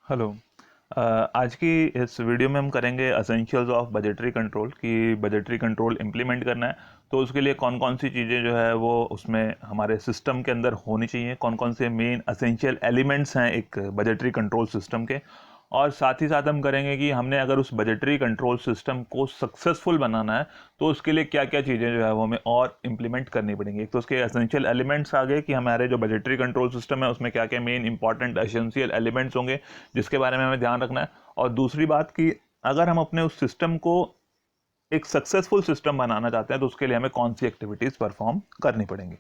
Hello. आज की इस वीडियो में हम करेंगे एसेंशियल्स ऑफ बजटरी कंट्रोल कि बजटरी कंट्रोल इम्प्लीमेंट करना है तो उसके लिए कौन कौन सी चीज़ें जो है वो उसमें हमारे सिस्टम के अंदर होनी चाहिए, कौन कौन से मेन एसेंशियल एलिमेंट्स हैं एक बजटरी कंट्रोल सिस्टम के। और साथ ही साथ हम करेंगे कि हमने अगर उस बजटरी कंट्रोल सिस्टम को सक्सेसफुल बनाना है तो उसके लिए क्या क्या चीज़ें जो है वो हमें और इम्प्लीमेंट करनी पड़ेंगी। एक तो उसके एसेंशियल एलिमेंट्स आ गए कि हमारे जो बजटरी कंट्रोल सिस्टम है उसमें क्या क्या मेन इंपॉर्टेंट एसेंशियल एलिमेंट्स होंगे जिसके बारे में हमें ध्यान रखना है। और दूसरी बात कि अगर हम अपने उस सिस्टम को एक सक्सेसफुल सिस्टम बनाना चाहते हैं तो उसके लिए हमें कौन सी एक्टिविटीज़ परफॉर्म करनी पड़ेंगी।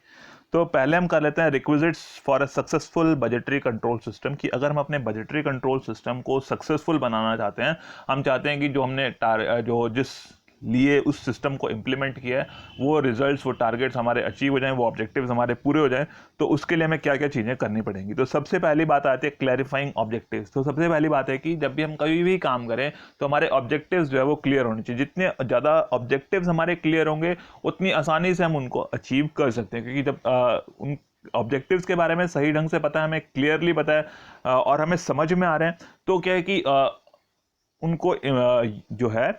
तो पहले हम कर लेते हैं requisites for a successful budgetary control system कि अगर हम अपने बजटरी कंट्रोल सिस्टम को सक्सेसफुल बनाना चाहते हैं, हम चाहते हैं कि जो हमने जो जिस लिए उस सिस्टम को इम्प्लीमेंट किया है वो रिजल्ट्स, वो टारगेट्स हमारे अचीव हो जाएं, वो ऑब्जेक्टिव्स हमारे पूरे हो जाएं, तो उसके लिए हमें क्या क्या चीज़ें करनी पड़ेंगी। तो सबसे पहली बात आती है क्लैरिफाइंग ऑब्जेक्टिव्स। तो सबसे पहली बात है कि जब भी हम कभी भी काम करें तो हमारे ऑब्जेक्टिव्स जो है वो क्लियर होने चाहिए। जितने ज़्यादा ऑब्जेक्टिव्स हमारे क्लियर होंगे उतनी आसानी से हम उनको अचीव कर सकते हैं, क्योंकि जब उन ऑब्जेक्टिव्स के बारे में सही ढंग से पता है, हमें क्लियरली पता है और हमें समझ में आ रहे हैं, तो क्या है कि उनको जो है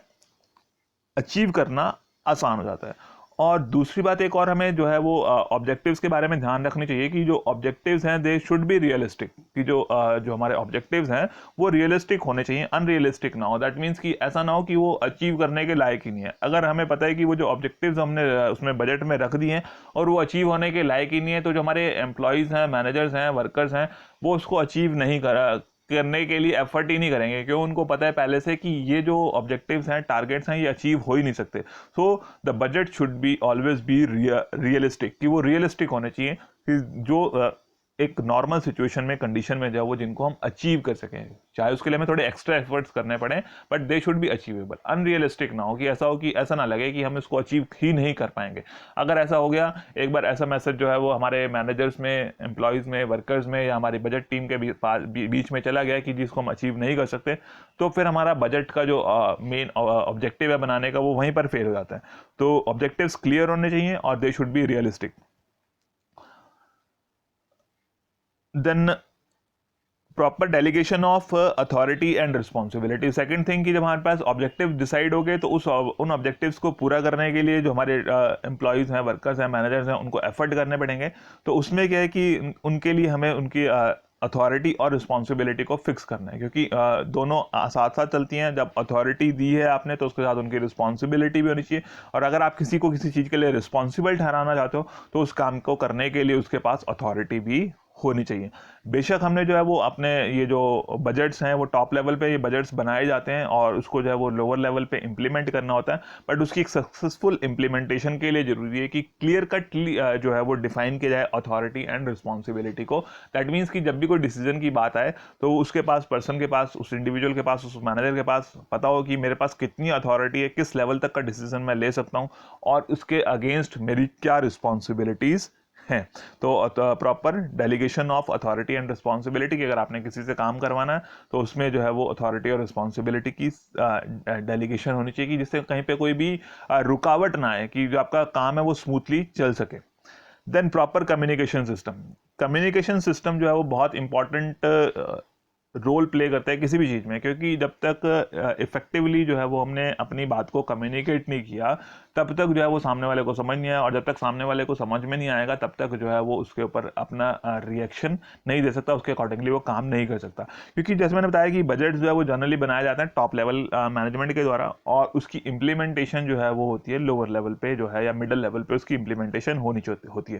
अचीव करना आसान हो जाता है। और दूसरी बात एक और हमें जो है वो ऑब्जेक्टिव्स के बारे में ध्यान रखनी चाहिए कि जो ऑब्जेक्टिव्स हैं दे शुड बी रियलिस्टिक, कि जो हमारे ऑब्जेक्टिव्स हैं वो रियलिस्टिक होने चाहिए, अनरियलिस्टिक ना हो। दैट मीन्स कि ऐसा ना हो कि वो अचीव करने के लायक ही नहीं है। अगर हमें पता है कि वो जो ऑब्जेक्टिव्स हमने उसमें बजट में रख दिए हैं और वो अचीव होने के लायक ही नहीं है, तो जो हमारे एम्प्लॉयज़ हैं, मैनेजर्स हैं, वर्कर्स हैं, वो उसको अचीव नहीं करने के लिए एफर्ट ही नहीं करेंगे, क्योंकि उनको पता है पहले से कि ये जो ऑब्जेक्टिव्स हैं, टारगेट्स हैं, ये अचीव हो ही नहीं सकते। So the budget should be always be realistic, कि वो रियलिस्टिक होने चाहिए कि जो एक नॉर्मल सिचुएशन में, कंडीशन में जाओ, वो जिनको हम अचीव कर सकें, चाहे उसके लिए हमें थोड़े एक्स्ट्रा एफर्ट्स करने पड़े, but they should B achievable. Unrealistic ना हो कि ऐसा हो कि ऐसा ना लगे कि हम इसको अचीव ही नहीं कर पाएंगे। अगर ऐसा हो गया, एक बार ऐसा मैसेज जो है वो हमारे मैनेजर्स में, एम्प्लॉयज़ में, वर्कर्स में या हमारी बजट टीम के बीच में चला गया कि जिसको हम अचीव नहीं कर सकते, तो फिर हमारा बजट का जो मेन ऑब्जेक्टिव है बनाने का, वो वहीं पर फेल हो जाता है। तो ऑब्जेक्टिव्स क्लियर होने चाहिए और they should be realistic. Then proper delegation of authority and responsibility. Second thing कि जब हमारे पास ऑब्जेक्टिव डिसाइड हो गए तो उन ऑब्जेक्टिव्स को पूरा करने के लिए जो हमारे एम्प्लॉयज़ हैं, वर्कर्स हैं, मैनेजर्स हैं, उनको एफर्ट करने पड़ेंगे। तो उसमें क्या है कि उनके लिए हमें उनकी अथॉरिटी और रिस्पॉन्सिबिलिटी को फिक्स करना है, क्योंकि दोनों साथ साथ चलती हैं। जब अथॉरिटी दी है आपने तो उसके साथ उनकी रिस्पॉन्सिबिलिटी भी होनी चाहिए, और अगर आप किसी को किसी चीज़ के लिए रिस्पॉन्सिबल ठहराना चाहते हो तो उस काम को करने के लिए उसके पास अथॉरिटी भी होनी चाहिए। बेशक हमने जो है वो अपने ये जो बजट्स हैं वो टॉप लेवल पे ये बजट्स बनाए जाते हैं और उसको जो है वो लोअर लेवल पे इम्प्लीमेंट करना होता है, बट उसकी एक सक्सेसफुल इम्प्लीमेंटेशन के लिए ज़रूरी है कि क्लियर कट जो है वो डिफाइन किया जाए अथॉरिटी एंड रिस्पॉन्सिबिलिटी को। दैट मीन्स कि जब भी कोई डिसीजन की बात आए तो उसके पास, पर्सन के पास, उस इंडिविजुअल के पास, उस मैनेजर के पास पता हो कि मेरे पास कितनी अथॉरिटी है, किस लेवल तक का डिसीजन मैं ले सकता हूँ और उसके अगेंस्ट मेरी क्या रिस्पॉन्सिबिलिटीज़ हैं। तो proper delegation of authority and responsibility, कि अगर आपने किसी से काम करवाना है तो उसमें जो है वो अथॉरिटी और रिस्पॉन्सिबिलिटी की डेलीगेशन होनी चाहिए, कि जिससे कहीं पे कोई भी रुकावट ना आए, कि जो आपका काम है वो स्मूथली चल सके। Then proper communication system. Communication system जो है वो बहुत इंपॉर्टेंट रोल प्ले करता है किसी भी चीज़ में, क्योंकि जब तक इफेक्टिवली जो है वो हमने अपनी बात को कम्युनिकेट नहीं किया तब तक जो है वो सामने वाले को समझ नहीं आया, और जब तक सामने वाले को समझ में नहीं आएगा तब तक जो है वो उसके ऊपर अपना रिएक्शन नहीं दे सकता, उसके अकॉर्डिंगली वो काम नहीं कर सकता। क्योंकि जैसे मैंने बताया कि बजट जो है वो जनरली बनाए जाते हैं टॉप लेवल मैनेजमेंट के द्वारा, और उसकी इम्प्लीमेंटेशन जो है वो होती है लोअर लेवल पे जो है, या मिडल लेवल पे उसकी इम्प्लीमेंटेशन होती है।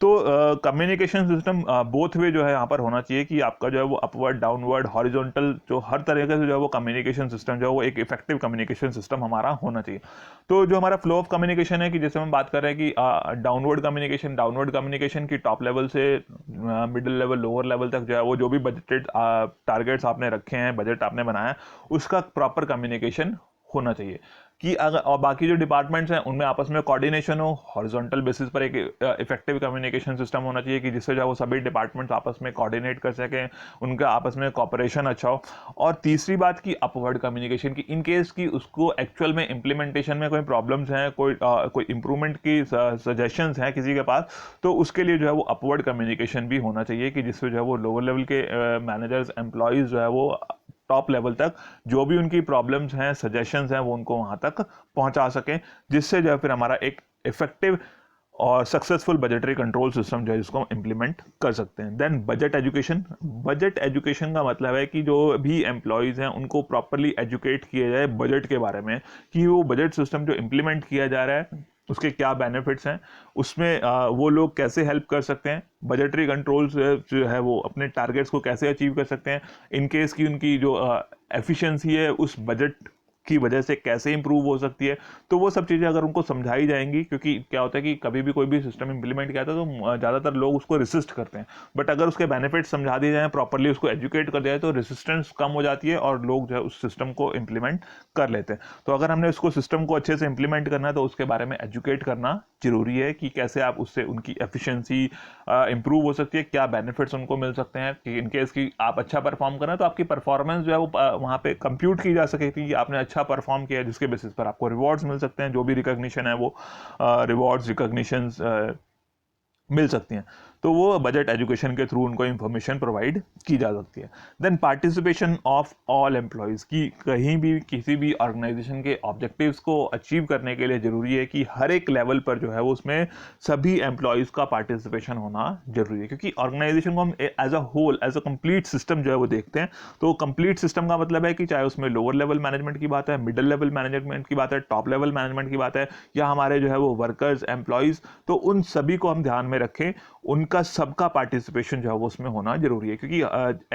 तो कम्युनिकेशन सिस्टम बोथ वे जो है यहाँ पर होना चाहिए, कि आपका जो है वो अपवर्ड, डाउनवर्ड, हॉरिजॉन्टल, जो हर तरीके से जो है वो कम्युनिकेशन सिस्टम जो है वो एक इफेक्टिव कम्युनिकेशन सिस्टम हमारा होना चाहिए। तो जो हमारा फ्लो ऑफ कम्युनिकेशन है, कि जैसे हम बात कर रहे हैं कि डाउनवर्ड कम्युनिकेशन की टॉप लेवल से मिडिल लेवल, लोअर लेवल तक जो है वो जो भी बजटेड टारगेट्स आपने रखे हैं, बजट आपने बनाया है, उसका प्रॉपर कम्युनिकेशन होना चाहिए कि अगर, और बाकी जो डिपार्टमेंट्स हैं उनमें आपस में कोऑर्डिनेशन हो, हॉरिजॉन्टल बेसिस पर एक इफेक्टिव कम्युनिकेशन सिस्टम होना चाहिए कि जिससे जो है वो सभी डिपार्टमेंट्स आपस में कोऑर्डिनेट कर सकें, उनका आपस में कॉपरेशन अच्छा हो। और तीसरी बात की अपवर्ड कम्युनिकेशन की, इन केस की उसको एक्चुअल में इम्प्लीमेंटेशन में कोई प्रॉब्लम्स हैं, कोई इंप्रूवमेंट की सजेशंस हैं किसी के पास, तो उसके लिए जो है वो अपवर्ड कम्युनिकेशन भी होना चाहिए कि जिससे जो है वो लोअर लेवल के मैनेजर्स, एम्प्लॉयज़ जो है वो टॉप लेवल तक जो भी उनकी प्रॉब्लम्स हैं, सजेशंस हैं, वो उनको वहाँ तक पहुँचा सकें, जिससे जो है फिर हमारा एक इफेक्टिव और सक्सेसफुल बजटरी कंट्रोल सिस्टम जो है जिसको हम इम्प्लीमेंट कर सकते हैं। Then budget education. Budget education का मतलब है कि जो भी एम्प्लॉयज़ हैं उनको प्रॉपरली एजुकेट किया जाए बजट के बारे में, कि वो बजट सिस्टम जो इम्प्लीमेंट किया जा रहा है उसके क्या बेनिफिट्स हैं, उसमें वो लोग कैसे हेल्प कर सकते हैं, बजटरी कंट्रोल जो है वो अपने टारगेट्स को कैसे अचीव कर सकते हैं, इन केस की उनकी जो एफिशिएंसी है उस बजट की वजह से कैसे इंप्रूव हो सकती है। तो वो सब चीज़ें अगर उनको समझाई जाएंगी, क्योंकि क्या होता है कि कभी भी कोई भी सिस्टम इंप्लीमेंट किया था तो ज़्यादातर लोग उसको रेसिस्ट करते हैं, बट अगर उसके बेनिफिट्स समझा दिए जाएँ, प्रॉपरली उसको एजुकेट कर दिया जाए, तो रेसिस्टेंस कम हो जाती है और लोग जो है उस सिस्टम को इम्प्लीमेंट कर लेते हैं। तो अगर हमने उसको सिस्टम को अच्छे से इंप्लीमेंट करना है तो उसके बारे में एजुकेट करना जरूरी है कि कैसे आप उससे उनकी एफिशिएंसी इंप्रूव हो सकती है, क्या बेनिफिट्स उनको मिल सकते हैं, कि इनकेस की आप अच्छा परफॉर्म करें तो आपकी परफॉर्मेंस जो है वो वहाँ पे कंप्यूट की जा सके कि आपने अच्छा परफॉर्म किया, जिसके बेसिस पर आपको रिवॉर्ड्स मिल सकते हैं, जो भी रिकॉग्निशन है वो रिवॉर्ड्स, रिकॉग्निशंस मिल सकती हैं। तो वो बजट एजुकेशन के थ्रू उनको इंफॉर्मेशन प्रोवाइड की जा सकती है। Then participation of all employees, की कहीं भी किसी भी ऑर्गेनाइजेशन के ऑब्जेक्टिव्स को अचीव करने के लिए ज़रूरी है कि हर एक लेवल पर जो है वो उसमें सभी एम्प्लॉयज़ का पार्टिसिपेशन होना जरूरी है, क्योंकि ऑर्गेनाइजेशन को हम as a whole, as a complete system जो है वो देखते हैं। तो कंप्लीट सिस्टम का मतलब है कि चाहे उसमें लोअर लेवल मैनेजमेंट की बात है, मिडिल लेवल मैनेजमेंट की बात है, टॉप लेवल मैनेजमेंट की बात है, या हमारे जो है वो वर्कर्स, एम्प्लॉयज़, तो उन सभी को हम ध्यान में रखें, उनका सबका पार्टिसिपेशन जो है वो उसमें होना जरूरी है। क्योंकि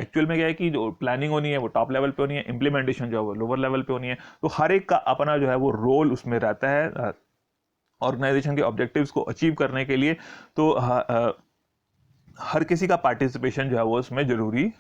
एक्चुअल में क्या है कि जो प्लानिंग होनी है वो टॉप लेवल पे होनी है, इंप्लीमेंटेशन जो है वो लोअर लेवल पे होनी है, तो हर एक का अपना जो है वो रोल उसमें रहता है ऑर्गेनाइजेशन के ऑब्जेक्टिव्स को अचीव करने के लिए। तो हर किसी का पार्टिसिपेशन जो है वो उसमें जरूरी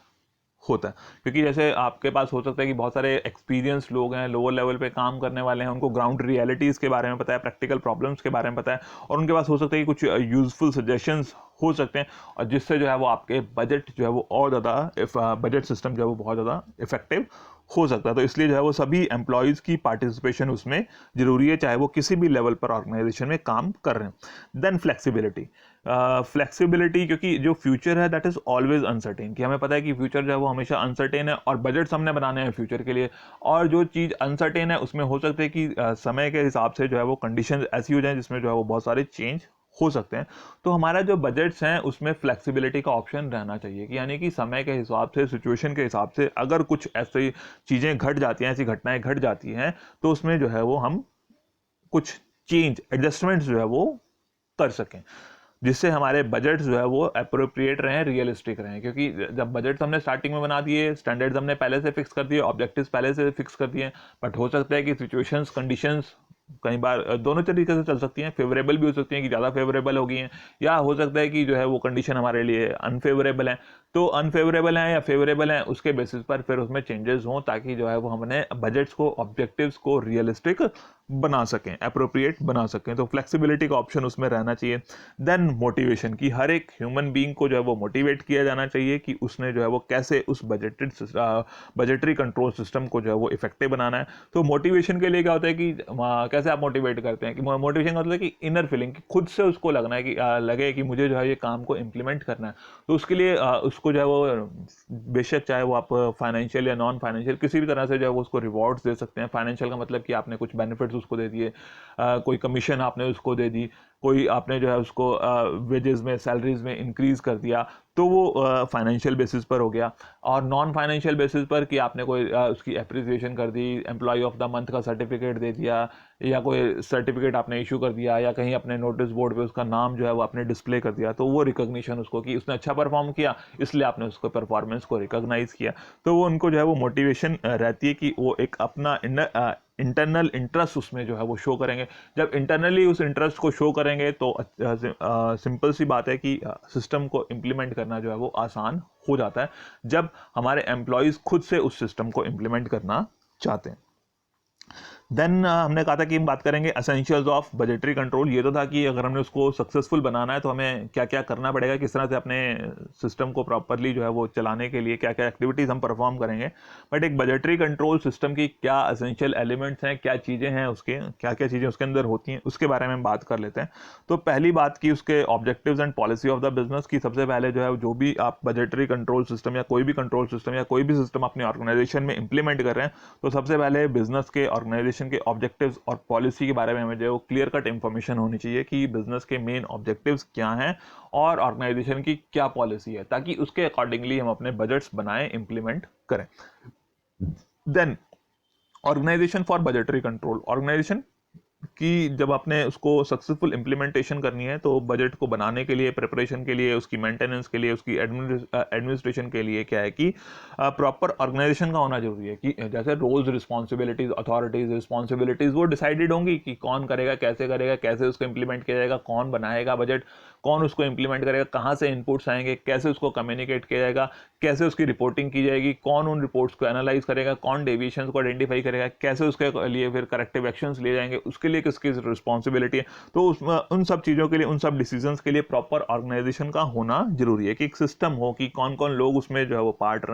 होता है, क्योंकि जैसे आपके पास हो सकता है कि बहुत सारे एक्सपीरियंस लोग हैं, लोअर लेवल पे काम करने वाले हैं, उनको ग्राउंड रियलिटीज़ के बारे में पता है, प्रैक्टिकल प्रॉब्लम्स के बारे में पता है, और उनके पास हो सकता है कि कुछ यूजफुल सजेशंस हो सकते हैं, और जिससे जो है वो आपके बजट जो है वो और ज़्यादा बजट सिस्टम जो है वो बहुत ज़्यादा इफेक्टिव हो सकता है। तो इसलिए जो है वो सभी एम्प्लॉयज़ की पार्टिसिपेशन उसमें ज़रूरी है, चाहे वो किसी भी लेवल पर ऑर्गेनाइजेशन में काम कर रहे हैं। Then flexibility. फ्लेक्सिबिलिटी, क्योंकि जो फ्यूचर है दैट इज़ ऑलवेज अनसर्टेन, कि हमें पता है कि फ्यूचर जो है वो हमेशा अनसर्टेन है, और बजट्स हमने बनाने हैं फ्यूचर के लिए, और जो चीज़ अनसर्टेन है उसमें हो सकता है कि समय के हिसाब से जो है वो कंडीशन ऐसी हो जाए जिसमें जो है वो बहुत सारे चेंज हो सकते हैं। तो हमारा जो बजट्स हैं उसमें फ्लेक्सिबिलिटी का ऑप्शन रहना चाहिए, कि यानी कि समय के हिसाब से, सिचुएशन के हिसाब से अगर कुछ ऐसी चीज़ें घट जाती हैं, ऐसी घटनाएं घट जाती हैं, तो उसमें जो है वो हम कुछ चेंज, एडजस्टमेंट्स जो है वो कर सकें, जिससे हमारे बजट जो है वो अप्रोप्रिएट रहें, रियलिस्टिक रहें। क्योंकि जब बजट हमने स्टार्टिंग में बना दिए, स्टैंडर्ड्स हमने पहले से फिक्स कर दिए, ऑब्जेक्टिव्स पहले से फिक्स कर दिए, बट हो सकता है कि सिचुएशंस, कंडीशंस कई बार दोनों तरीके से चल सकती हैं, फेवरेबल भी हो सकती हैं कि ज़्यादा फेवरेबल हो गई हैं, या हो सकता है कि जो है वो कंडीशन हमारे लिए अनफेवरेबल है। तो अनफेवरेबल हैं या फेवरेबल हैं उसके बेसिस पर फिर उसमें चेंजेस हों, ताकि जो है वो हमने बजट्स को, ऑब्जेक्टिव्स को रियलिस्टिक बना सकें, अप्रोप्रिएट बना सकें। तो फ्लेक्सिबिलिटी का ऑप्शन उसमें रहना चाहिए। देन मोटिवेशन, की हर एक ह्यूमन बीइंग को जो है वो मोटिवेट किया जाना चाहिए कि उसने जो है वो कैसे उस बजटरी कंट्रोल सिस्टम को जो है वो इफेक्टिव बनाना है। तो मोटिवेशन के लिए क्या होता है कि कैसे आप मोटिवेट करते हैं, कि मोटिवेशन का मतलब है कि इनर फीलिंग, कि खुद से उसको लगना है कि लगे कि मुझे जो है ये काम को इम्प्लीमेंट करना है। तो उसके लिए उसको जो है वो बेशक चाहे वो आप फाइनेंशियल या नॉन फाइनेंशियल किसी भी तरह से जो है वो उसको रिवॉर्ड्स दे सकते हैं। फाइनेंशियल का मतलब कि आपने कुछ बेनिफिट्स उसको दे दिए, कोई कमीशन आपने उसको दे दी, कोई आपने जो है उसको वेजेस में, सैलरीज में इंक्रीज कर दिया, तो वो फाइनेंशियल बेसिस पर हो गया। और नॉन फाइनेंशियल बेसिस पर कि आपने कोई उसकी एप्रिसिएशन कर दी, एम्प्लॉय ऑफ द मंथ का सर्टिफिकेट दे दिया, या कोई सर्टिफिकेट आपने इशू कर दिया, या कहीं अपने नोटिस बोर्ड पे उसका नाम जो है वो आपने डिस्प्ले कर दिया, तो वो रिकॉग्निशन उसको, कि उसने अच्छा परफॉर्म किया इसलिए आपने उसको परफॉर्मेंस को रिकॉग्नाइज किया। तो वो उनको जो है वो मोटिवेशन रहती है कि वो एक अपना इंटरनल इंटरेस्ट उसमें जो है वो शो करेंगे। जब इंटरनली उस इंटरेस्ट को शो करेंगे तो सिंपल सी बात है कि सिस्टम को इम्प्लीमेंट करना जो है वो आसान हो जाता है, जब हमारे एम्प्लॉयज़ खुद से उस सिस्टम को इम्प्लीमेंट करना चाहते हैं। देन हमने कहा था कि हम बात करेंगे एसेंशियल्स ऑफ बजटरी कंट्रोल। ये तो था कि अगर हमने उसको सक्सेसफुल बनाना है तो हमें क्या क्या करना पड़ेगा, किस तरह से अपने सिस्टम को प्रॉपरली जो है वो चलाने के लिए क्या क्या एक्टिविटीज़ हम परफॉर्म करेंगे। बट एक बजटरी कंट्रोल सिस्टम की क्या एसेंशियल एलिमेंट्स हैं, क्या चीज़ें हैं उसके, क्या क्या चीज़ें उसके अंदर होती हैं, उसके बारे में हम बात कर लेते हैं। तो पहली बात की उसके objectives and policy of the business की। सबसे पहले जो है जो भी आप बजटरी कंट्रोल सिस्टम या कोई भी कंट्रोल सिस्टम या कोई भी सिस्टम अपनी ऑर्गेनाइजेशन में इंप्लीमेंट कर रहे हैं, तो सबसे पहले बिजनेस के ऑर्गेनाइजेशन के ऑब्जेक्टिव्स और पॉलिसी के बारे में हमें जो क्लियर कट इंफॉर्मेशन होनी चाहिए कि बिजनेस के मेन ऑब्जेक्टिव्स क्या हैं और ऑर्गेनाइजेशन की क्या पॉलिसी है, ताकि उसके अकॉर्डिंगली हम अपने बजट्स बनाएं, इंप्लीमेंट करें। Then organisation for budgetary control. Organisation कि जब आपने उसको सक्सेसफुल इम्प्लीमेंटेशन करनी है तो बजट को बनाने के लिए, प्रिपरेशन के लिए, उसकी मेंटेनेंस के लिए, उसकी एडमिनिस्ट्रेशन के लिए क्या है कि प्रॉपर ऑर्गेनाइजेशन का होना जरूरी है। कि जैसे रोल्स, रिस्पॉन्सिबिलिटीज, अथॉरिटीज, रिस्पॉन्सिबिलिटीज वो डिसाइडेड होंगी कि कौन करेगा, कैसे उसको इम्प्लीमेंट किया जाएगा, कौन बनाएगा बजट, कौन उसको इम्प्लीमेंट करेगा, कहाँ से इनपुट्स आएंगे, कैसे उसको कम्युनिकेट किया जाएगा, कैसे उसकी रिपोर्टिंग की जाएगी, कौन उन रिपोर्ट्स को एनालाइज करेगा, कौन डेविएशंस को आइडेंटिफाई करेगा, कैसे उसके लिए फिर करेक्टिव एक्शंस लिए जाएंगे, उसके लिए किसकी रिस्पॉन्सिबिलिटी है। तो उन सब चीज़ों के लिए, उन सब डिसीजंस के लिए प्रॉपर ऑर्गेनाइजेशन का होना जरूरी है कि एक सिस्टम हो कि कौन कौन लोग उसमें जो है वो पार्ट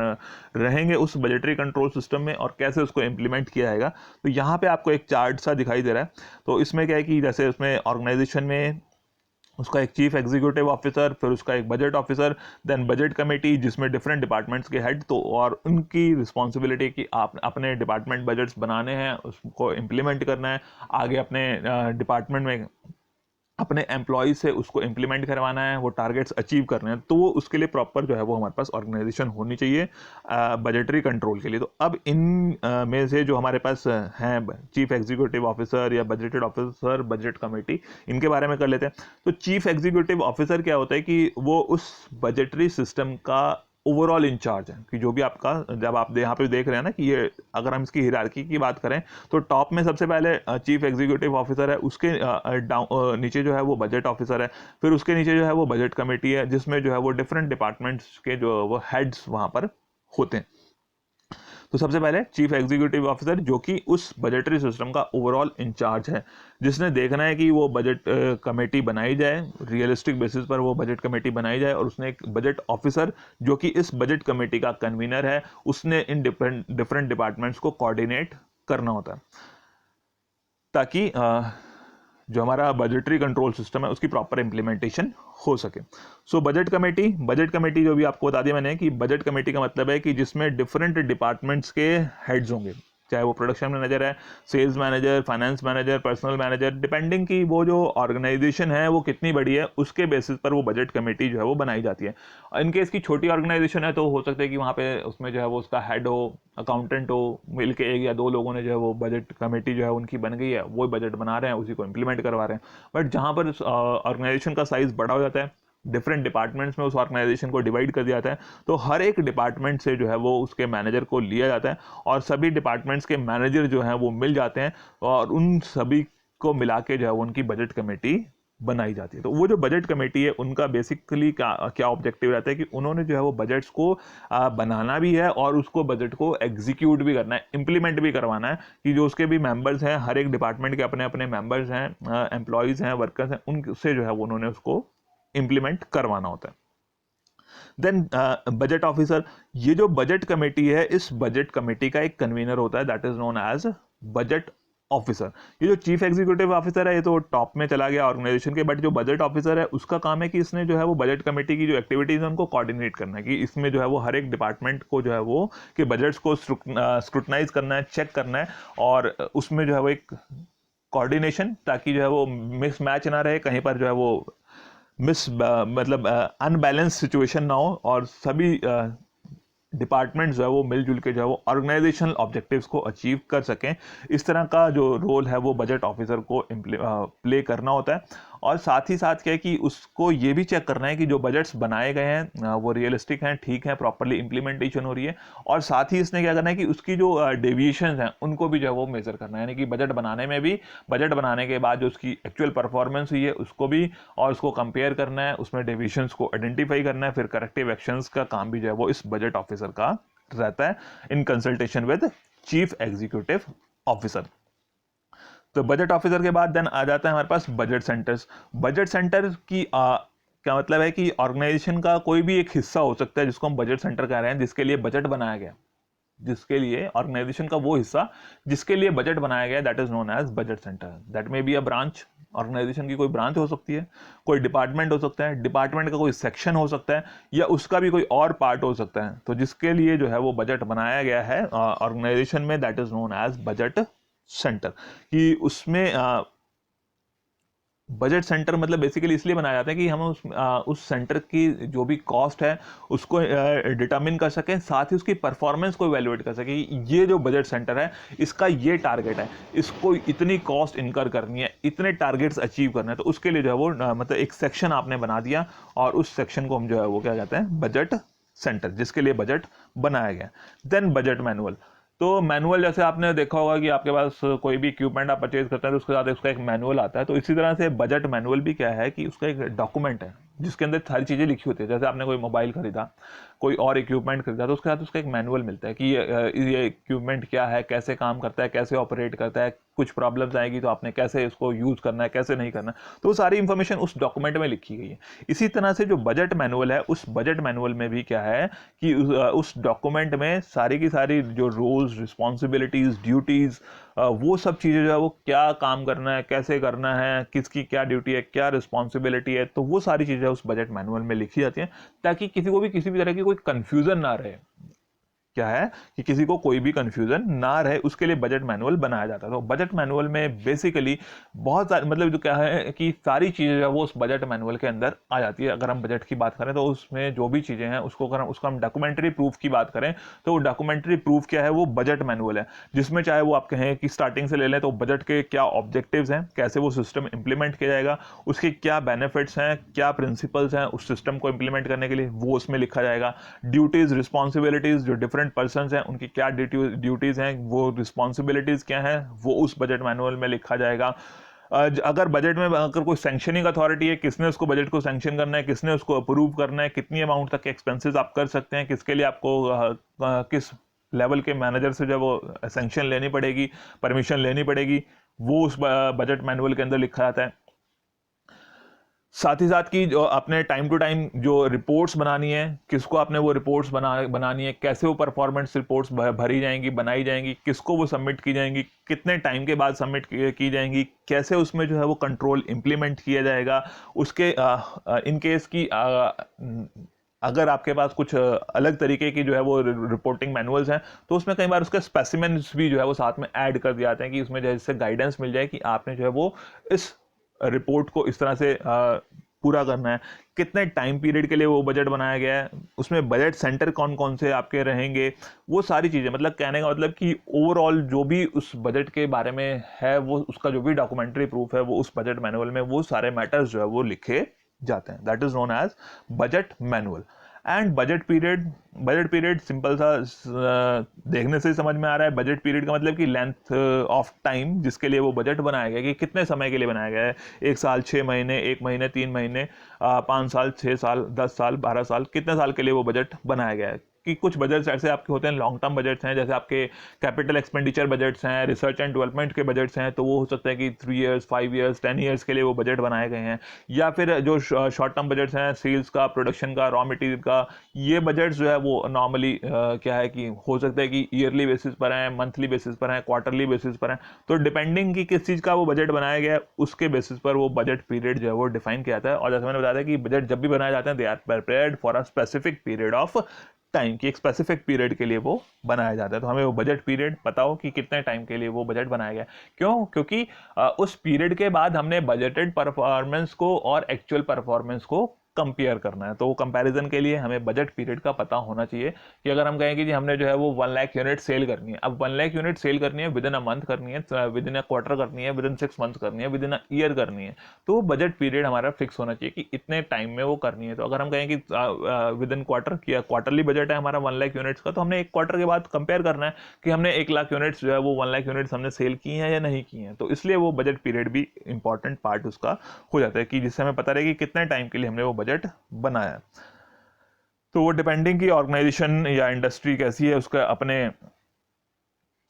रहेंगे उस बजटरी कंट्रोल सिस्टम में और कैसे उसको इम्प्लीमेंट किया जाएगा। तो यहाँ पे आपको एक चार्ट सा दिखाई दे रहा है। तो इसमें क्या है कि जैसे उसमें ऑर्गेनाइजेशन में उसका एक चीफ एग्जीक्यूटिव ऑफिसर, फिर उसका एक budget officer, then budget committee जिसमें डिफरेंट डिपार्टमेंट्स के हेड, तो और उनकी रिस्पॉन्सिबिलिटी कि आप अपने डिपार्टमेंट बजट्स बनाने हैं, उसको इम्प्लीमेंट करना है, आगे अपने डिपार्टमेंट में अपने एम्प्लॉय से उसको इम्प्लीमेंट करवाना है, वो टारगेट्स अचीव करने हैं। तो वो उसके लिए प्रॉपर जो है वो हमारे पास ऑर्गेनाइजेशन होनी चाहिए बजटरी कंट्रोल के लिए। तो अब इन में से जो हमारे पास हैं चीफ एग्जीक्यूटिव ऑफिसर या बजटेड ऑफिसर, बजट कमेटी, इनके बारे में कर लेते हैं। तो चीफ एग्जीक्यूटिव ऑफिसर क्या होता है कि वो उस बजटरी सिस्टम का ओवरऑल इंचार्ज है। कि जो भी आपका, जब आप यहाँ पे देख रहे हैं ना कि ये, अगर हम इसकी हिरार्की की बात करें तो टॉप में सबसे पहले चीफ एग्जीक्यूटिव ऑफिसर है, उसके नीचे जो है वो बजट ऑफिसर है, फिर उसके नीचे जो है वो बजट कमेटी है जिसमें जो है वो डिफरेंट डिपार्टमेंट्स के जो वो हेड्स वहाँ पर होते हैं। तो सबसे पहले चीफ एग्जीक्यूटिव ऑफिसर जो कि उस बजटरी सिस्टम का ओवरऑल इंचार्ज है, जिसने देखना है कि वो बजट कमेटी बनाई जाए, रियलिस्टिक बेसिस पर वो बजट कमेटी बनाई जाए। और उसने एक बजट ऑफिसर जो कि इस बजट कमेटी का कन्वीनर है, उसने इन डिफरेंट डिपार्टमेंट्स को कोऑर्डिनेट करना होता है ताकि जो हमारा बजटरी कंट्रोल सिस्टम है उसकी प्रॉपर इंप्लीमेंटेशन हो सके। सो बजट कमेटी जो भी आपको बता दिया मैंने कि बजट कमेटी का मतलब है कि जिसमें डिफरेंट डिपार्टमेंट्स के हेड्स होंगे, चाहे वो प्रोडक्शन मैनेजर है, sales manager, finance manager, personal manager, depending कि वो जो ऑर्गेनाइजेशन है वो कितनी बड़ी है उसके बेसिस पर वो बजट कमेटी जो है वो बनाई जाती है। इनकेस की छोटी ऑर्गेनाइजेशन है तो हो सकता है कि वहाँ पे उसमें जो है वो उसका हेड हो, अकाउंटेंट हो, मिल के एक या दो लोगों ने जो है वो बजट कमेटी जो है उनकी बन गई है, वो बजट बना रहे हैं, उसी को इम्प्लीमेंट करवा रहे हैं। बट जहाँ पर ऑर्गेनाइजेशन का साइज बड़ा हो जाता है, डिफरेंट डिपार्टमेंट्स में उस ऑर्गेनाइजेशन को डिवाइड कर दिया जाता है, तो हर एक डिपार्टमेंट से जो है वो उसके मैनेजर को लिया जाता है और सभी डिपार्टमेंट्स के मैनेजर जो हैं वो मिल जाते हैं और उन सभी को मिला के जो है वो उनकी बजट कमेटी बनाई जाती है। तो वो जो बजट कमेटी है उनका बेसिकली क्या क्या ऑब्जेक्टिव रहता है कि उन्होंने जो है वो बजट्स को बनाना भी है और उसको बजट को एग्जीक्यूट भी करना है, इंप्लीमेंट भी करवाना है। कि जो उसके भी मेंबर्स हैं, हर एक डिपार्टमेंट के अपने अपने मेंबर्स हैं, एम्प्लॉयज़ हैं, वर्कर्स हैं, उनसे जो है वो उन्होंने उसको इंप्लीमेंट करवाना होता है। देन बजट ऑफिसर, ये जो बजट कमेटी है, इस बजट कमेटी का एक कन्वीनर होता है, that is known as budget officer. ये जो चीफ एग्जीक्यूटिव ऑफिसर है ये तो टॉप में चला गया ऑर्गेनाइजेशन के, बट जो बजट ऑफिसर है उसका काम है कि इसने जो है वो बजट कमेटी की जो एक्टिविटीज है उनको कोऑर्डिनेट करना है। कि इसमें जो है वो हर एक डिपार्टमेंट को जो है वो कि बजट्स को स्क्रूटनाइज करना है, चेक करना है और उसमें जो है वो एक कोऑर्डिनेशन, ताकि जो है वो मिस मैच ना रहे, कहीं पर जो है वो मतलब अनबैलेंस सिचुएशन ना हो और सभी डिपार्टमेंट जो है वो मिलजुल के जो है वो ऑर्गेनाइजेशनल ऑब्जेक्टिव्स को अचीव कर सकें। इस तरह का जो रोल है वो बजट ऑफिसर को प्ले करना होता है। और साथ ही साथ क्या है कि उसको ये भी चेक करना है कि जो बजट्स बनाए गए हैं वो रियलिस्टिक हैं, ठीक है, प्रॉपरली इंप्लीमेंटेशन हो रही है। और साथ ही इसने क्या करना है कि उसकी जो डेविएशन हैं उनको भी जो है वो मेजर करना है, यानी कि बजट बनाने में भी, बजट बनाने के बाद जो उसकी एक्चुअल परफॉर्मेंस हुई है उसको भी, और उसको कंपेयर करना है, उसमें डेविएशंस को आइडेंटिफाई करना है, फिर करेक्टिव एक्शंस का काम भी जो है वो इस बजट ऑफिसर का रहता है in consultation with chief executive officer. तो बजट ऑफिसर के बाद देन आ जाता है हमारे पास बजट सेंटर्स। बजट सेंटर की क्या मतलब है कि ऑर्गेनाइजेशन का कोई भी एक हिस्सा हो सकता है जिसको हम बजट सेंटर कह रहे हैं, जिसके लिए बजट बनाया गया, जिसके लिए ऑर्गेनाइजेशन का वो हिस्सा जिसके लिए बजट बनाया गया, that is known as budget centre. That may be a branch, organisation की कोई ब्रांच हो सकती है, कोई डिपार्टमेंट हो सकता है, डिपार्टमेंट का कोई सेक्शन हो सकता है, या उसका भी कोई और पार्ट हो सकता है, तो जिसके लिए जो है वो बजट बनाया गया है ऑर्गेनाइजेशन में, that is known as budget centre. कि उसमें बजट सेंटर मतलब बेसिकली इसलिए बनाया जाता है कि हम उस सेंटर की जो भी कॉस्ट है उसको डिटरमिन कर सकें, साथ ही उसकी परफॉर्मेंस को इवेल्युएट कर सकें। ये जो बजट सेंटर है इसका ये टारगेट है, इसको इतनी कॉस्ट इनकर करनी है, इतने टारगेट्स अचीव करना है, तो उसके लिए जो है वो मतलब एक सेक्शन आपने बना दिया और उस सेक्शन को हम जो है वो क्या कहते हैं, बजट सेंटर, जिसके लिए बजट बनाया गया। Then budget manual. तो मैनुअल जैसे आपने देखा होगा कि आपके पास कोई भी इक्विपमेंट आप परचेज करते हैं तो उसके साथ उसका एक मैनुअल आता है, तो इसी तरह से बजट मैनुअल भी क्या है कि उसका एक डॉक्यूमेंट है जिसके अंदर सारी चीज़ें लिखी होती है। जैसे आपने कोई मोबाइल खरीदा, कोई और इक्विपमेंट खरीदा, तो उसके साथ उसका एक मैनुअल मिलता है कि ये इक्विपमेंट क्या है, कैसे काम करता है, कैसे ऑपरेट करता है, कुछ प्रॉब्लम्स आएगी तो आपने कैसे इसको यूज़ करना है, कैसे नहीं करना है, तो वो सारी इंफॉर्मेशन उस डॉक्यूमेंट में लिखी गई है। इसी तरह से जो बजट मैनुअल है, उस बजट मैनुअल में भी क्या है कि उस डॉक्यूमेंट में सारी की सारी जो रूल्स, रिस्पॉन्सिबिलिटीज़, ड्यूटीज़, वो सब चीज़ें जो है वो क्या काम करना है, कैसे करना है, किसकी क्या ड्यूटी है, क्या रिस्पॉन्सिबिलिटी है, तो वो सारी चीज़ें उस बजट मैनुअल में लिखी जाती हैं, ताकि किसी को भी किसी भी तरह की कोई कंफ्यूजन ना रहे। क्या है कि किसी को कोई भी कंफ्यूजन ना रहे, उसके लिए बजट मैनुअल बनाया जाता है। तो बजट मैनुअल में बेसिकली बहुत सारी मतलब जो क्या है कि सारी चीज़ें जो है वो उस बजट मैनुअल के अंदर आ जाती है। अगर हम बजट की बात करें तो उसमें जो भी चीज़ें हैं उसको अगर उसका हम डॉक्यूमेंट्री प्रूफ की बात करें तो वो डॉक्यूमेंट्री प्रूफ क्या है, वो बजट मैनुअल है, जिसमें चाहे वो आप कहें कि स्टार्टिंग से ले लें तो बजट के क्या ऑब्जेक्टिव्स हैं, कैसे वो सिस्टम इंप्लीमेंट किया जाएगा, उसके क्या बेनिफिट्स हैं, क्या प्रिंसिपल्स हैं उस सिस्टम को इंप्लीमेंट करने के लिए, वो उसमें लिखा जाएगा। ड्यूटीज़, रिस्पॉन्सिबिलिटीज़, जो डिफरेंट पर्सन्स हैं उनकी क्या ड्यूटीज़ हैं, वो रिस्पॉन्सिबिलिटीज़ क्या हैं, वो उस बजट मैनुअल में लिखा जाएगा। अगर बजट में अगर कोई सैंक्शनिंग अथॉरिटी है, किसने उसको बजट को सैंक्शन करना है, किसने उसको अप्रूव करना है, कितनी अमाउंट तक के एक्सपेंसेस आप कर सकते हैं, किसके लिए आपको किस लेवल के मैनेजर से जब वो सैंक्शन लेनी पड़ेगी, परमिशन लेनी पड़ेगी, वो उस बजट मैनुअल के अंदर लिखा जाता है। साथ ही साथ की जो आपने टाइम टू टाइम जो रिपोर्ट्स बनानी है, किसको आपने वो रिपोर्ट्स बनानी है, कैसे वो परफॉर्मेंस रिपोर्ट्स भरी जाएंगी, बनाई जाएंगी, किसको वो सबमिट की जाएंगी, कितने टाइम के बाद सबमिट की जाएंगी, कैसे उसमें जो है वो कंट्रोल इंप्लीमेंट किया जाएगा। उसके इन केस की अगर आपके पास कुछ अलग तरीके की जो है वो रिपोर्टिंग मैनुअल्स हैं तो उसमें कई बार उसके स्पेसिमेंस भी जो है वो साथ में ऐड कर दिए जाते हैं कि उसमें जैसे गाइडेंस मिल जाए कि आपने जो है वो इस रिपोर्ट को इस तरह से पूरा करना है, कितने टाइम पीरियड के लिए वो बजट बनाया गया है, उसमें बजट सेंटर कौन कौन से आपके रहेंगे, वो सारी चीज़ें, मतलब कहने का मतलब कि ओवरऑल जो भी उस बजट के बारे में है, वो उसका जो भी डॉक्यूमेंट्री प्रूफ है वो उस बजट मैनुअल में वो सारे मैटर्स जो है वो लिखे जाते हैं। That is known as budget manual. And budget period simple सा देखने से ही समझ में आ रहा है। बजट पीरियड का मतलब कि लेंथ ऑफ टाइम जिसके लिए वो बजट बनाया गया, कि कितने समय के लिए बनाया गया है, 1 साल, 6 महीने, 1 महीने, 3 महीने, 5 साल, 6 साल, 10 साल, 12 साल, कितने साल के लिए वो बजट बनाया गया है। कि कुछ बजट्स ऐसे आपके होते हैं लॉन्ग टर्म बजट्स हैं, जैसे आपके कैपिटल एक्सपेंडिचर बजट्स हैं, रिसर्च एंड डेवलपमेंट के बजट्स हैं, तो वो हो सकता है कि 3 ईयर्स, 5 ईयर्स, 10 ईयर्स के लिए वो बजट बनाए गए हैं। या फिर जो शॉर्ट टर्म बजट्स हैं, सेल्स का, प्रोडक्शन का, रॉ मटेरियल का, ये बजट्स जो है वो नॉर्मली क्या है कि हो सकता है कि ईयरली बेसिस पर हैं, मंथली बेसिस पर हैं, क्वार्टरली बेसिस पर हैं, तो डिपेंडिंग कि किस चीज़ का वो बजट बनाया गया है उसके बेसिस पर वो बजट पीरियड जो है वो डिफाइन किया जाता है। और जैसे मैंने बताया था कि बजट जब भी बनाए जाते हैं they are prepared for a specific period of time, की एक स्पेसिफिक पीरियड के लिए वो बनाया जाता है। तो हमें वो बजट पीरियड पता हो कि कितने टाइम के लिए वो बजट बनाया गया। क्यों? क्योंकि उस पीरियड के बाद हमने बजटेड परफॉर्मेंस को और एक्चुअल परफॉर्मेंस को कंपेयर करना है, तो वो कंपैरिजन के लिए हमें बजट पीरियड का पता होना चाहिए। कि अगर हम कहें कि जी हमने जो है वो 1 लाख यूनिट सेल करनी है, अब 1 लाख यूनिट सेल करनी है, विद इन अ मंथ करनी है, विद इन अ क्वार्टर करनी है, विद इन 6 मंथ करनी है, विद इन अ ईयर करनी है, तो बजट पीरियड हमारा फिक्स होना चाहिए कि इतने टाइम में वो करनी है। तो अगर हम कहें कि विद इन क्वार्टर किया, क्वार्टरली बजट है हमारा 1 लाख यूनिट्स का, तो हमने एक क्वार्टर के बाद कंपेयर करना है कि हमने 1 लाख यूनिट्स जो है वो 1 लाख यूनिट्स हमने सेल की हैं या नहीं की हैं। तो इसलिए वो बजट पीरियड भी इंपॉर्टेंट पार्ट उसका हो जाता है कि जिससे हमें पता रहे कि कितने टाइम के लिए हमने वो बजट बनाया। तो वो डिपेंडिंग की ऑर्गेनाइजेशन या इंडस्ट्री कैसी है उसका अपने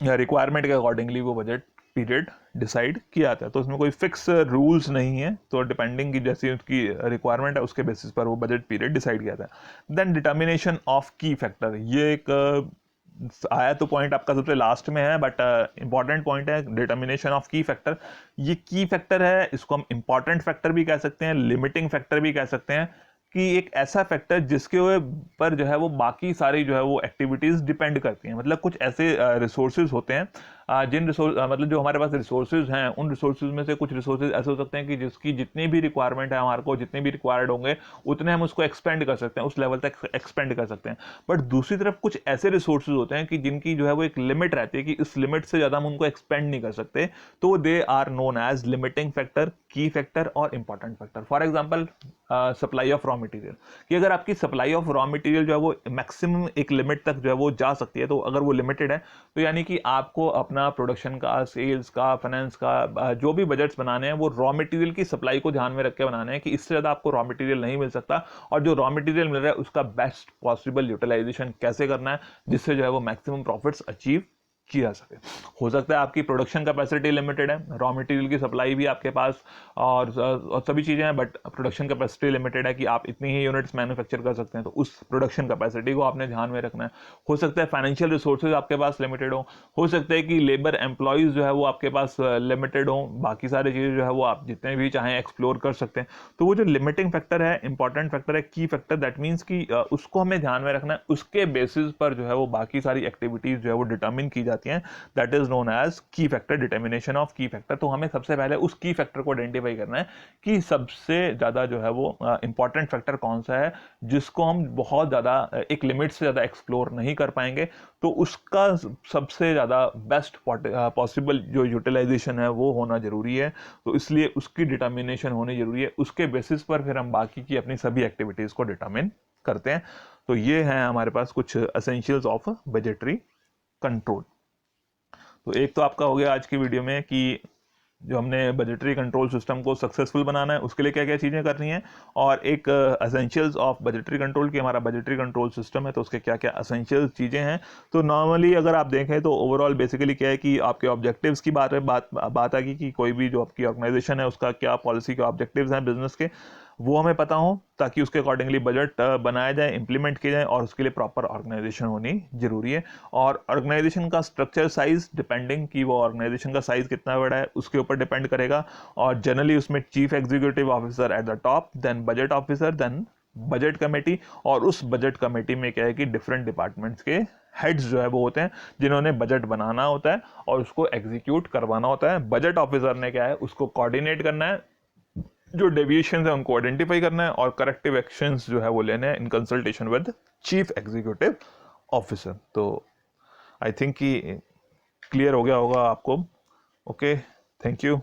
रिक्वायरमेंट के अकॉर्डिंगली वो बजट पीरियड डिसाइड किया जाता है। तो उसमें कोई फिक्स रूल्स नहीं है, तो डिपेंडिंग की जैसी उसकी रिक्वायरमेंट है उसके बेसिस पर वो बजट पीरियड डिसाइड किया जाता है। देन डिटर्मिनेशन ऑफ की फैक्टर, ये एक आया तो पॉइंट आपका सबसे लास्ट में है, बट इंपॉर्टेंट पॉइंट है डिटर्मिनेशन ऑफ की फैक्टर। ये की फैक्टर है, इसको हम इंपॉर्टेंट फैक्टर भी कह सकते हैं, लिमिटिंग फैक्टर भी कह सकते हैं, कि एक ऐसा फैक्टर जिसके पर जो है वो बाकी सारी जो है वो एक्टिविटीज डिपेंड करती हैं। मतलब कुछ ऐसे रिसोर्सेज होते हैं, जिन रिसोर्स मतलब जो हमारे पास रिसोर्सेज हैं, उन रिसोर्सेज में से कुछ रिसोर्सेज ऐसे हो सकते हैं कि जिसकी जितनी भी रिक्वायरमेंट है हमारे को, जितने भी रिक्वायर्ड होंगे उतने हम उसको एक्सपेंड कर सकते हैं, उस लेवल तक एक्सपेंड कर सकते हैं। बट दूसरी तरफ कुछ ऐसे रिसोर्सेज होते हैं कि जिनकी जो है वो एक लिमिट रहती है कि इस लिमिट से ज़्यादा हम उनको एक्सपेंड नहीं कर सकते, तो they are known as limiting factor, की फैक्टर और important factor. For example supply of raw material, कि अगर आपकी सप्लाई ऑफ रॉ मटेरियल जो है वो मैक्सिमम एक लिमिट तक जो है वो जा सकती है, तो अगर वो लिमिटेड है तो यानी कि आपको अपना प्रोडक्शन का, सेल्स का, फाइनेंस का जो भी बजट्स बनाने हैं वो रॉ मटेरियल की सप्लाई को ध्यान में रख के बनाने हैं कि इससे ज़्यादा आपको रॉ मटेरियल नहीं मिल सकता, और जो रॉ मटेरियल मिल रहा है उसका बेस्ट पॉसिबल यूटिलाइजेशन कैसे करना है जिससे जो है वो मैक्सिमम प्रॉफिट्स अचीव किया सके। हो सकता है आपकी प्रोडक्शन कैपेसिटी लिमिटेड है, रॉ मटेरियल की सप्लाई भी आपके पास और सभी चीज़ें हैं, बट प्रोडक्शन कैपेसिटी लिमिटेड है कि आप इतनी ही यूनिट्स मैन्युफैक्चर कर सकते हैं, तो उस प्रोडक्शन कैपेसिटी को आपने ध्यान में रखना है। हो सकता है फाइनेंशियल रिसोर्सेज आपके पास लिमिटेड हो सकता है कि लेबर एम्प्लॉयज़ जो है वो आपके पास लिमिटेड हो, बाकी सारी चीज़ें जो है वो आप जितने भी चाहें एक्सप्लोर कर सकते हैं। तो वो जो लिमिटिंग फैक्टर है, इंपॉर्टेंट फैक्टर है, की फैक्टर, दैट मीन्स कि उसको हमें ध्यान में रखना है, उसके बेसिस पर जो है वो बाकी सारी एक्टिविटीज़ जो है वो डिटर्मिन की जाती हैं। दैट इज नोन एज की फैक्टर, डिटर्मिनेशन ऑफ की फैक्टर। तो हमें सबसे पहले उस की फैक्टर को आइडेंटिफाई करना है कि सबसे ज़्यादा जो है वो इंपॉर्टेंट फैक्टर कौन सा है जिसको हम बहुत ज़्यादा एक लिमिट से ज़्यादा एक्सप्लोर नहीं कर पाएंगे, तो उसका सबसे ज़्यादा बेस्ट पॉसिबल जो यूटिलाइजेशन है वो होना ज़रूरी है। तो इसलिए उसकी डिटर्मिनेशन होनी ज़रूरी है, उसके बेसिस पर फिर हम बाकी की अपनी सभी एक्टिविटीज़ को डिटर्मिन करते हैं। तो ये हैं हमारे पास कुछ एसेंशियल्स ऑफ बजटरी कंट्रोल। तो एक तो आपका हो गया आज की वीडियो में कि जो हमने बजटरी कंट्रोल सिस्टम को सक्सेसफुल बनाना है उसके लिए क्या क्या चीज़ें करनी है, और एक एसेंशियल्स ऑफ बजटरी कंट्रोल की हमारा बजटरी कंट्रोल सिस्टम है तो उसके क्या क्या एसेंशियल चीज़ें हैं। तो नॉर्मली अगर आप देखें तो ओवरऑल बेसिकली क्या है कि आपके ऑब्जेक्टिव्स की बात आ गई कि कोई भी जो आपकी ऑर्गेनाइजेशन है उसका क्या पॉलिसी के ऑब्जेक्टिव्स हैं बिजनेस के, वो हमें पता हो ताकि उसके अकॉर्डिंगली बजट बनाया जाए, इंप्लीमेंट किया जाए, और उसके लिए प्रॉपर ऑर्गेनाइजेशन होनी जरूरी है। और ऑर्गेनाइजेशन का स्ट्रक्चर साइज डिपेंडिंग कि वो ऑर्गेनाइजेशन का साइज कितना बड़ा है उसके ऊपर डिपेंड करेगा, और जनरली उसमें chief executive officer at the top, then budget officer, then budget committee, और उस बजट कमेटी में क्या है कि डिफरेंट डिपार्टमेंट्स के हेड्स जो है वो होते हैं जिन्होंने बजट बनाना होता है और उसको एग्जीक्यूट करवाना होता है। बजट ऑफिसर ने क्या है उसको कोऑर्डिनेट करना है, जो डेविएशन है उनको आइडेंटिफाई करना है, और करेक्टिव एक्शंस जो है वो लेने हैं in consultation with chief executive officer. तो आई थिंक कि क्लियर हो गया होगा आपको। Okay, thank you.